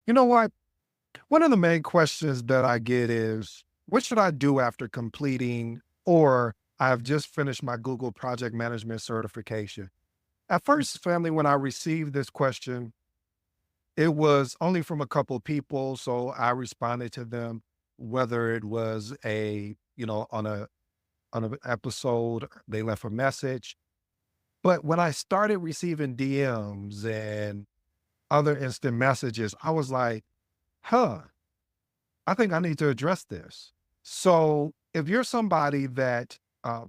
You know what? One of the main questions that I get is, what should I do after completing or I've just finished my Google Project Management certification? At first, family, when I received this question, it was only from a couple of people. So I responded to them, whether it was on an episode, they left a message. But when I started receiving DMs and other instant messages, I was like, huh, I think I need to address this. So if you're somebody that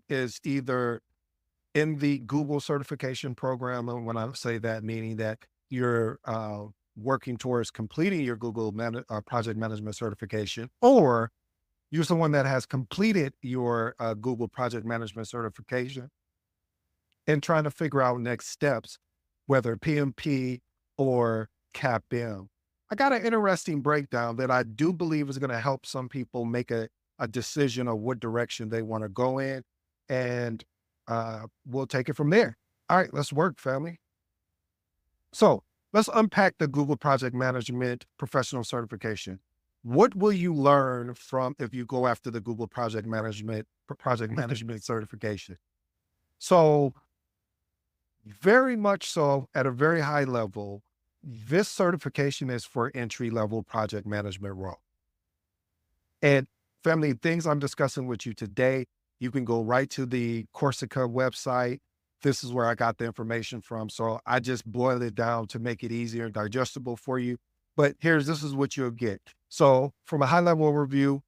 is either in the Google certification program, and when I say that, meaning that you're working towards completing your project management certification, or you're someone that has completed your Google project management certification and trying to figure out next steps, whether PMP or CAPM. I got an interesting breakdown that I do believe is going to help some people make a decision of what direction they want to go in. And we'll take it from there. All right, let's work, family. So let's unpack the Google Project Management Professional Certification. What will you learn from if you go after the Google Project Management certification? So very much so at a very high level, this certification is for entry level project management role. And family, things I'm discussing with you today, you can go right to the Corsica website. This is where I got the information from. So I just boiled it down to make it easier and digestible for you. But this is what you'll get. So from a high level overview,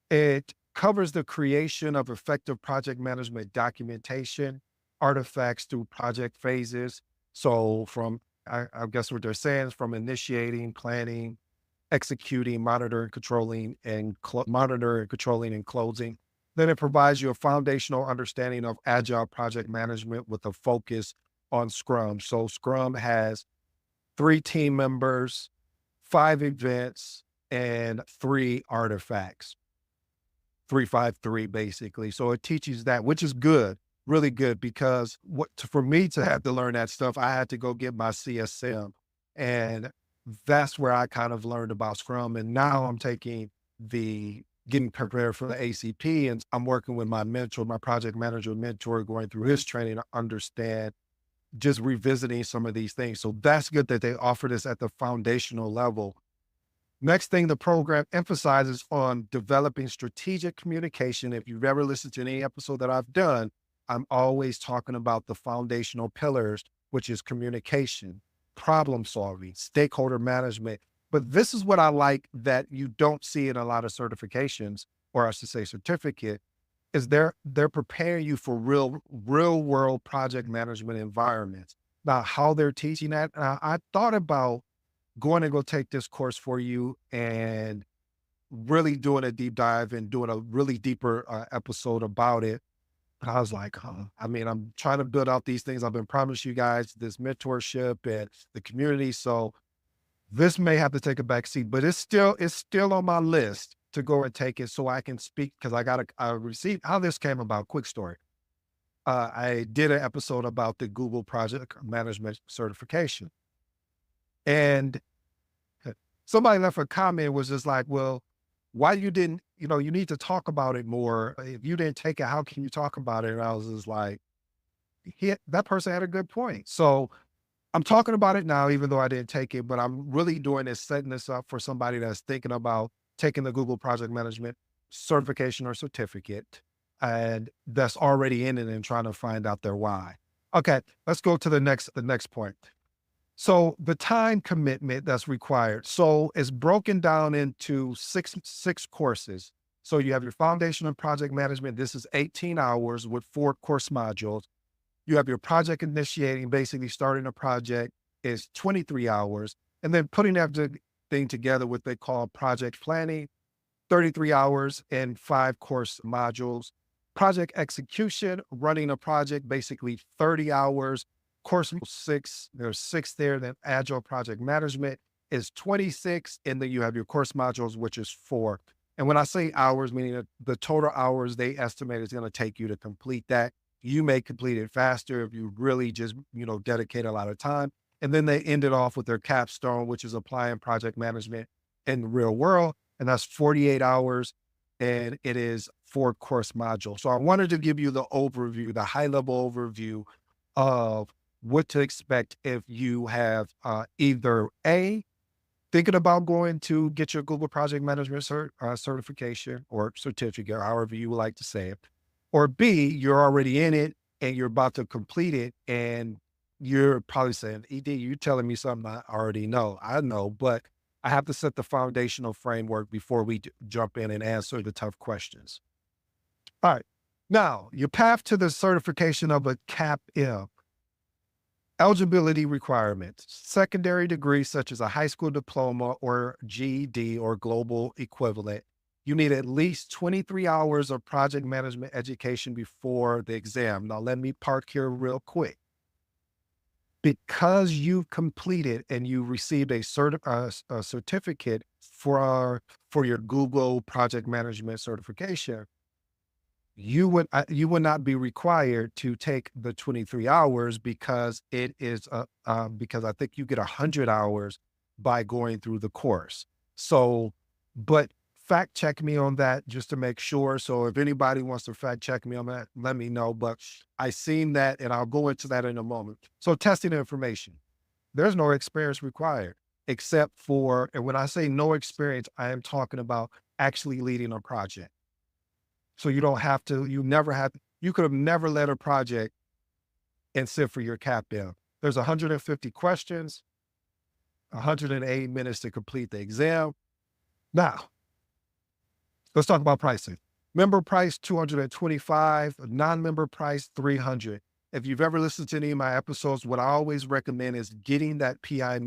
it covers the creation of effective project management documentation, artifacts through project phases. So I guess what they're saying is from initiating, planning, executing, monitoring, controlling, and closing. Then it provides you a foundational understanding of agile project management with a focus on Scrum. So Scrum has 3 team members, 5 events, and 3 artifacts. 353 basically. So it teaches that, which is good, really good, because for me to have to learn that stuff, I had to go get my CSM. And that's where I kind of learned about Scrum. And now I'm getting prepared for the ACP, and I'm working with my mentor, my project manager mentor, going through his training to understand, just revisiting some of these things. So that's good that they offer this at the foundational level. Next thing, the program emphasizes on developing strategic communication. If you've ever listened to any episode that I've done, I'm always talking about the foundational pillars, which is communication, problem solving, stakeholder management. But this is what I like that you don't see in a lot of certifications, or I should say certificate, is they're preparing you for real world project management environments. Now, how they're teaching that, I thought about going to go take this course for you and really doing a deep dive and doing a really deeper episode about it. But I was like, huh. I mean, I'm trying to build out these things. I've been promising you guys this mentorship and the community. So this may have to take a back seat, but it's still on my list to go and take it so I can speak, because I received how this came about. Quick story. I did an episode about the Google Project Management certification. And somebody left a comment, was just like, well, why you didn't, you need to talk about it more. If you didn't take it, how can you talk about it? And I was just like, that person had a good point. So I'm talking about it now, even though I didn't take it, but I'm really doing this, setting this up for somebody that's thinking about taking the Google Project Management certification or certificate, and that's already in it and trying to find out their why. Okay, let's go to the next point. So the time commitment that's required. So it's broken down into six courses. So you have your foundation of project management. This is 18 hours with 4 course modules. You have your project initiating, basically starting a project, is 23 hours. And then putting everything together, what they call project planning, 33 hours and 5 course modules. Project execution, running a project, basically 30 hours. Course 6, there's 6 there. Then agile project management is 26. And then you have your course modules, which is 4. And when I say hours, meaning that the total hours they estimate is going to take you to complete that. You may complete it faster if you really just, dedicate a lot of time. And then they ended off with their capstone, which is applying project management in the real world. And that's 48 hours. And it is 4 course modules. So I wanted to give you the overview, the high level overview of what to expect if you have either A, thinking about going to get your Google Project Management certification or certificate, however you would like to say it, or B, you're already in it and you're about to complete it, and you're probably saying, "ED, you telling me something I already know." I know, but I have to set the foundational framework before we jump in and answer the tough questions. All right. Now, your path to the certification of a CAPM. Eligibility requirements: secondary degrees such as a high school diploma or GED or global equivalent. You need at least 23 hours of project management education before the exam. Now, let me park here real quick. Because you've completed and you received a certificate for your Google Project Management certification, you would not be required to take the 23 hours because it is because I think you get 100 hours by going through the course. So, but fact check me on that just to make sure. So if anybody wants to fact check me on that, let me know. But I seen that and I'll go into that in a moment. So testing information, there's no experience required except for, and when I say no experience, I am talking about actually leading a project. So you don't have to, you could have never led a project and sit for your CAPM. There's 150 questions, 180 minutes to complete the exam. Now, let's talk about pricing. Member price, $225, non-member price, $300. If you've ever listened to any of my episodes, what I always recommend is getting that PMI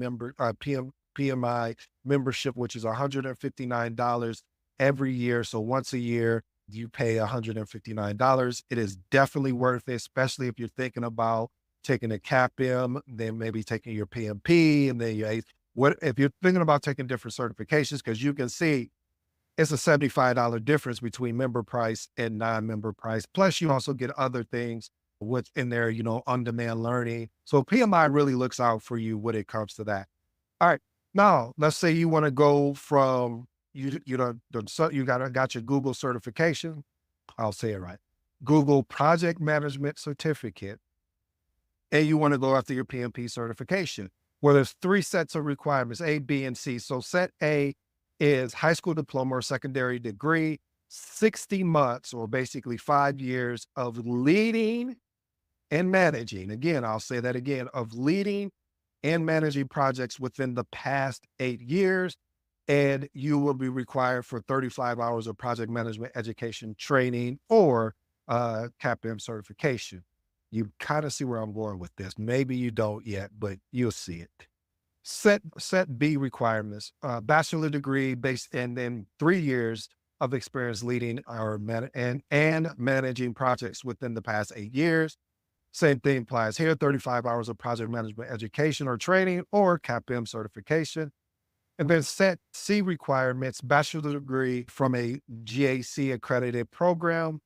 membership, which is $159 every year. So once a year, you pay $159. It is definitely worth it, especially if you're thinking about taking a CAPM, then maybe taking your PMP, and then if you're thinking about taking different certifications, because you can see it's a $75 difference between member price and non-member price. Plus, you also get other things what's in there, on-demand learning. So PMI really looks out for you when it comes to that. All right. Now, let's say you want to go from you got your Google certification. I'll say it right. Google Project Management Certificate, and you want to go after your PMP certification. Well, there's 3 sets of requirements: A, B, and C. So set A is high school diploma or secondary degree, 60 months or basically 5 years of leading and managing. Again, I'll say that again, of leading and managing projects within the past 8 years. And you will be required for 35 hours of project management education training or CAPM certification. You kind of see where I'm going with this. Maybe you don't yet, but you'll see it. Set B requirements: bachelor degree based, and then 3 years of experience leading and managing projects within the past 8 years. Same thing applies here: 35 hours of project management education or training or CAPM certification. And then set C requirements: bachelor degree from a GAC accredited program,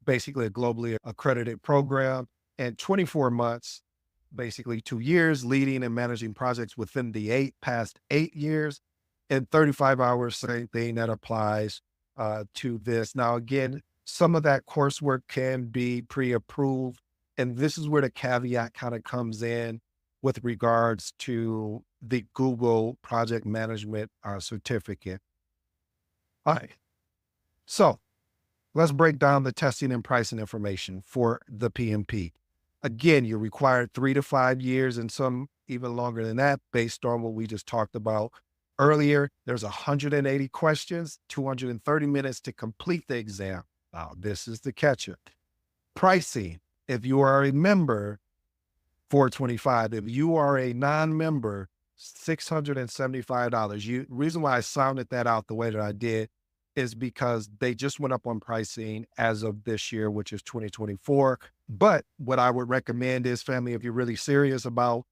basically a globally accredited program, and 24 months, basically 2 years, leading and managing projects within the past 8 years, and 35 hours, same thing that applies to this. Now, again, some of that coursework can be pre-approved, and this is where the caveat kind of comes in with regards to the Google Project Management certificate. All right. So let's break down the testing and pricing information for the PMP. Again, you're required 3 to 5 years and some even longer than that based on what we just talked about earlier. There's 180 questions, 230 minutes to complete the exam. Now, this is the catch-up. Pricing: if you are a member, $425. If you are a non-member, $675. Reason why I sounded that out the way that I did is because they just went up on pricing as of this year, which is 2024. But what I would recommend is, family, if you're really serious about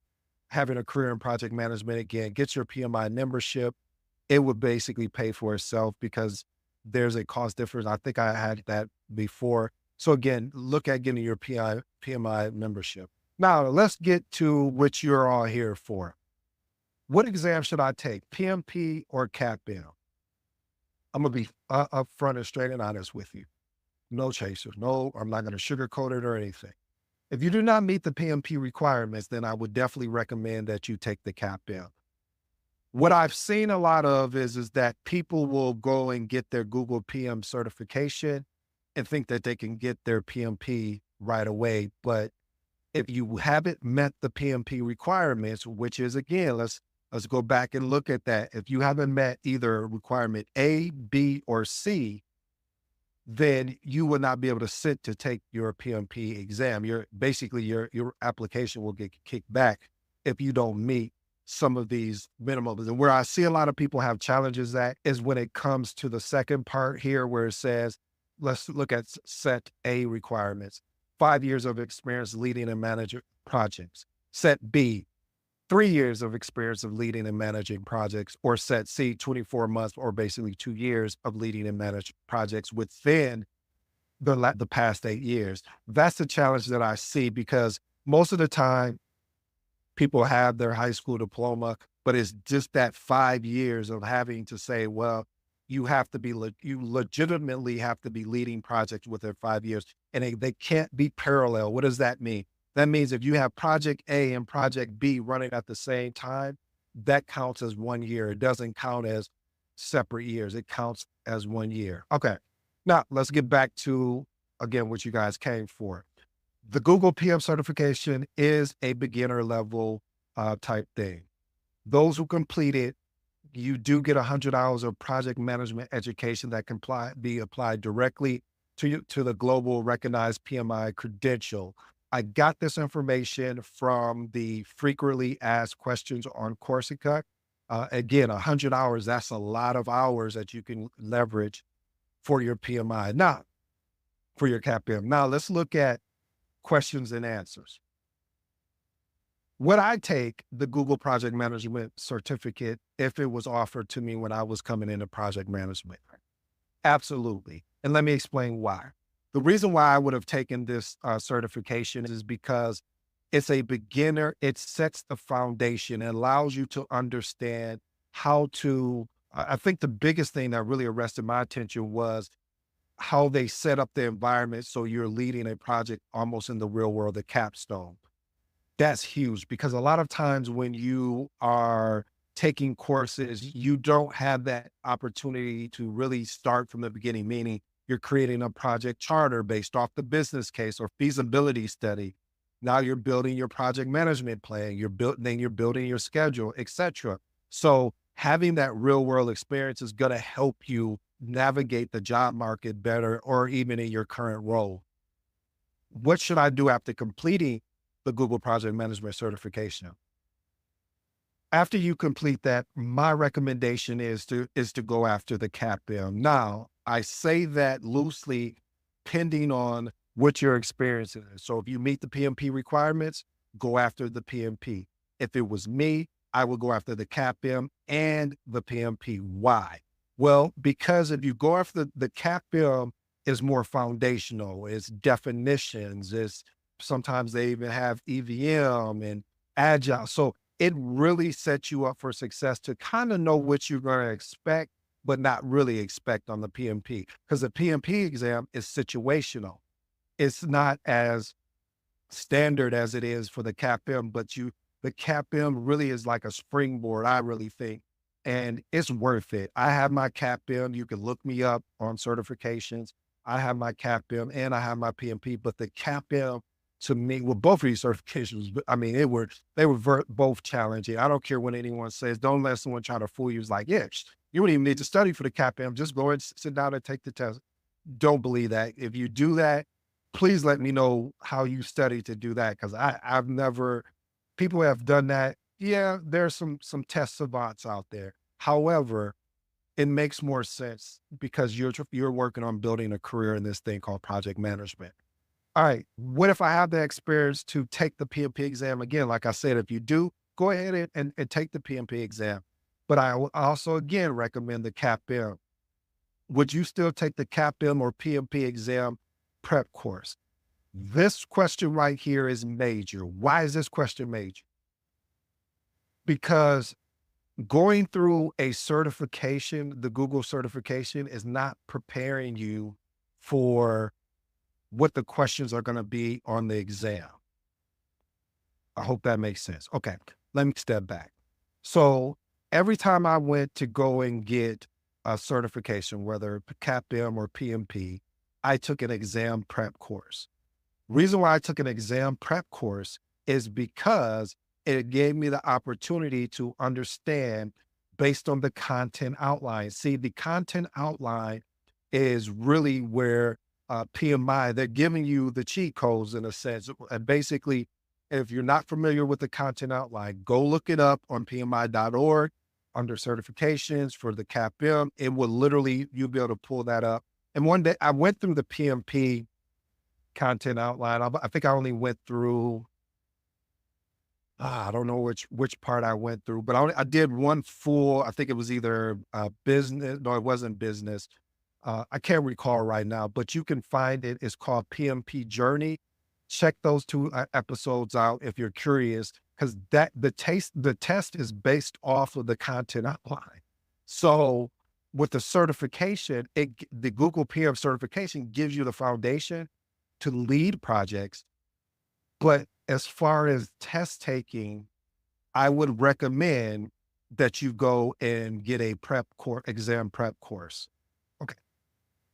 having a career in project management, again, get your PMI membership. It would basically pay for itself because there's a cost difference. I think I had that before. So again, look at getting your PMI membership. Now, let's get to what you're all here for. What exam should I take, PMP or CAPM? I'm going to be upfront and straight and honest with you. No chasers. No, I'm not going to sugarcoat it or anything. If you do not meet the PMP requirements, then I would definitely recommend that you take the CAPM. What I've seen a lot of is that people will go and get their Google PM certification and think that they can get their PMP right away. But if you haven't met the PMP requirements, which is again, let's go back and look at that. If you haven't met either requirement A, B, or C, then you will not be able to sit to take your PMP exam. Your application will get kicked back if you don't meet some of these minimums. And where I see a lot of people have challenges at is when it comes to the second part here, where it says, let's look at set A requirements, 5 years of experience leading and managing projects. Set B, 3 years of experience of leading and managing projects, or set C, 24 months or basically 2 years of leading and managing projects within the past 8 years. That's the challenge that I see, because most of the time people have their high school diploma, but it's just that 5 years of having to say, well, you have to be, you legitimately have to be leading projects within 5 years, and they can't be parallel. What does that mean? That means if you have project A and project B running at the same time, that counts as 1 year. It doesn't count as separate years. It counts as 1 year. Okay. Now let's get back to, again, what you guys came for. The Google PM certification is a beginner level type thing. Those who complete it, you do get 100 hours of project management education that can be applied directly to the global recognized PMI credential. I got this information from the frequently asked questions on Coursera. Again, 100 hours, that's a lot of hours that you can leverage for your PMI, not for your CAPM. Now let's look at questions and answers. Would I take the Google Project Management certificate if it was offered to me when I was coming into project management? Absolutely. And let me explain why. The reason why I would have taken this certification is because it's a beginner. It sets the foundation and allows you to understand how to, I think the biggest thing that really arrested my attention was how they set up the environment so you're leading a project almost in the real world, the capstone. That's huge, because a lot of times when you are taking courses, you don't have that opportunity to really start from the beginning, meaning you're creating a project charter based off the business case or feasibility study. Now you're building your project management plan, then you're building your schedule, etc. So having that real world experience is going to help you navigate the job market better, or even in your current role. What should I do after completing the Google Project Management certification? After you complete that, my recommendation is to go after the CAPM. Now, I say that loosely, pending on what your experience is. So if you meet the PMP requirements, go after the PMP. If it was me, I would go after the CAPM and the PMP. Why? Well, because if you go after the CAPM, is more foundational, it's definitions, it's sometimes they even have EVM and agile. So it really sets you up for success to kind of know what you're going to expect, but not really expect on the PMP, because the PMP exam is situational. It's not as standard as it is for the CAPM, but the CAPM really is like a springboard, I really think, and it's worth it. I have my CAPM. You can look me up on certifications. I have my CAPM and I have my PMP, but the CAPM, to me, well, both of these certifications, I mean, they were both challenging. I don't care what anyone says. Don't let someone try to fool you. It's like, yeah, you don't even need to study for the CAPM. Just go and sit down and take the test. Don't believe that. If you do that, please let me know how you study to do that, because I've never, people have done that. Yeah, there's some test savants out there. However, it makes more sense because you're working on building a career in this thing called project management. All right, what if I have the experience to take the PMP exam again? Like I said, if you do, go ahead and take the PMP exam. But I will also, again, recommend the CAPM. Would you still take the CAPM or PMP exam prep course? This question right here is major. Why is this question major? Because going through a certification, the Google certification, is not preparing you for what the questions are going to be on the exam. I hope that makes sense. Okay, let me step back. So every time I went to go and get a certification, whether CAPM or PMP, I took an exam prep course. Reason why I took an exam prep course is because it gave me the opportunity to understand based on the content outline. See, the content outline is really where PMI, they're giving you the cheat codes in a sense. And basically, if you're not familiar with the content outline, go look it up on PMI.org under certifications for the CAPM. It will literally, you'll be able to pull that up. And one day I went through the PMP content outline. I think I only went through, I don't know which part I went through, but I did one full, I think it was either business. No, it wasn't business. I can't recall right now, but you can find it. It's called PMP Journey. Check those two episodes out if you're curious, because the test is based off of the content outline. So with the certification, the Google PM certification gives you the foundation to lead projects. But as far as test taking, I would recommend that you go and get a exam prep course. Okay.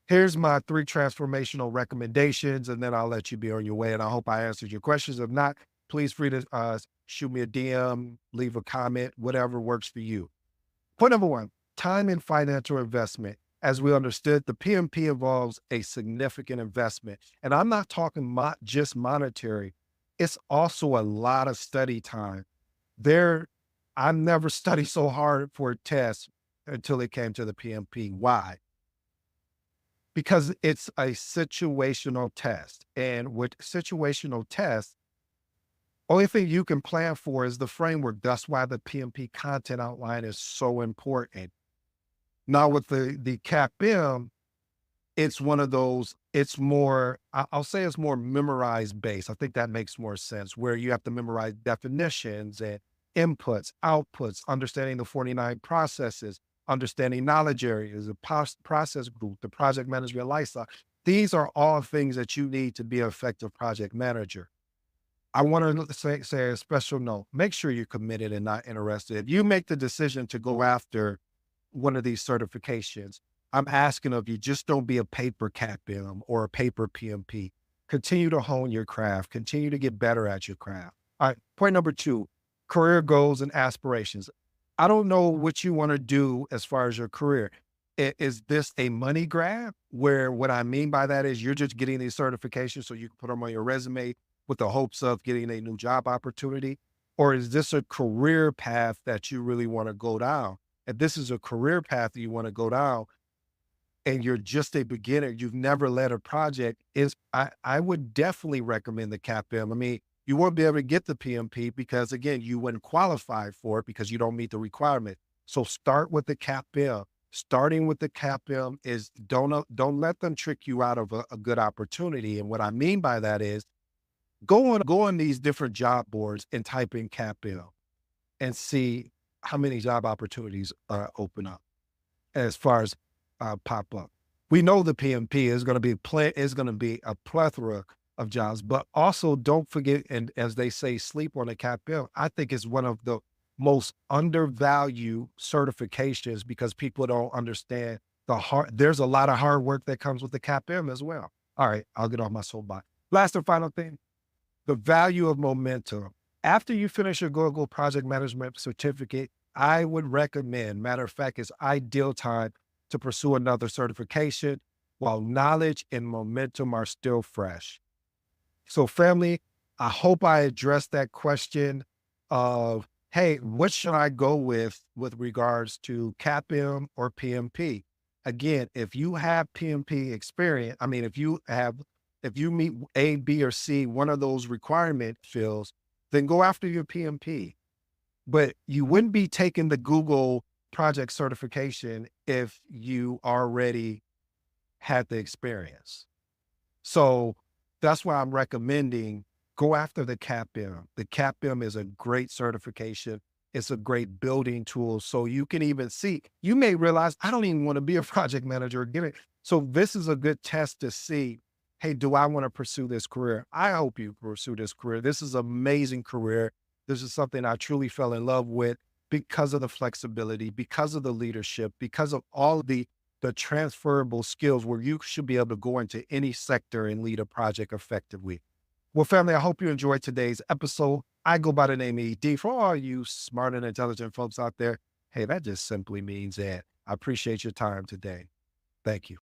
Here's my 3 transformational recommendations, and then I'll let you be on your way. And I hope I answered your questions. If not, please free to shoot me a DM, leave a comment, whatever works for you. Point number 1, time and financial investment. As we understood, the PMP involves a significant investment. And I'm not talking just monetary. It's also a lot of study time. I never studied so hard for a test until it came to the PMP. Why? Because it's a situational test. And with situational tests, only thing you can plan for is the framework. That's why the PMP content outline is so important. Now with the CAPM, it's one of those, it's more, I'll say it's more memorized based. I think that makes more sense, where you have to memorize definitions and inputs, outputs, understanding the 49 processes, understanding knowledge areas, the process group, the project management lifecycle. These are all things that you need to be an effective project manager. I want to say a special note, make sure you're committed and not interested. If you make the decision to go after one of these certifications, I'm asking of you, just don't be a paper CAPM or a paper PMP. Continue to hone your craft, continue to get better at your craft. All right. Point number 2, career goals and aspirations. I don't know what you want to do as far as your career. Is this a money grab, where what I mean by that is you're just getting these certifications so you can put them on your resume with the hopes of getting a new job opportunity? Or is this a career path that you really want to go down? If this is a career path that you want to go down and you're just a beginner, you've never led a project, I would definitely recommend the CAPM. I mean, you won't be able to get the PMP because, again, you wouldn't qualify for it because you don't meet the requirement. So start with the CAPM. Starting with the CAPM is don't let them trick you out of a good opportunity. And what I mean by that is go on these different job boards and type in CAPM and see how many job opportunities open up as far as pop up. We know the PMP is going to be a plethora of jobs, but also don't forget, and as they say, sleep on the CAPM. I think it's one of the most undervalued certifications because people don't understand there's a lot of hard work that comes with the CAPM as well. All right, I'll get off my soapbox. Last and final thing, the value of momentum. After you finish your Google Project Management certificate, I would recommend, matter of fact, it's ideal time to pursue another certification while knowledge and momentum are still fresh. So family, I hope I addressed that question of, hey, what should I go with regards to CAPM or PMP? Again, if you have PMP experience, I mean, if you meet A, B, or C, one of those requirement fields, then go after your PMP. But you wouldn't be taking the Google project certification if you already had the experience. So That's why I'm recommending go after the CAPM. The CAPM is a great certification. It's a great building tool. So you can even see, you may realize, I don't even want to be a project manager again. So this is a good test to see, hey, do I want to pursue this career? I hope you pursue this career. This is an amazing career. This is something I truly fell in love with because of the flexibility, because of the leadership, because of all the transferable skills where you should be able to go into any sector and lead a project effectively. Well, family, I hope you enjoyed today's episode. I go by the name ED. For all you smart and intelligent folks out there, hey, that just simply means that I appreciate your time today. Thank you.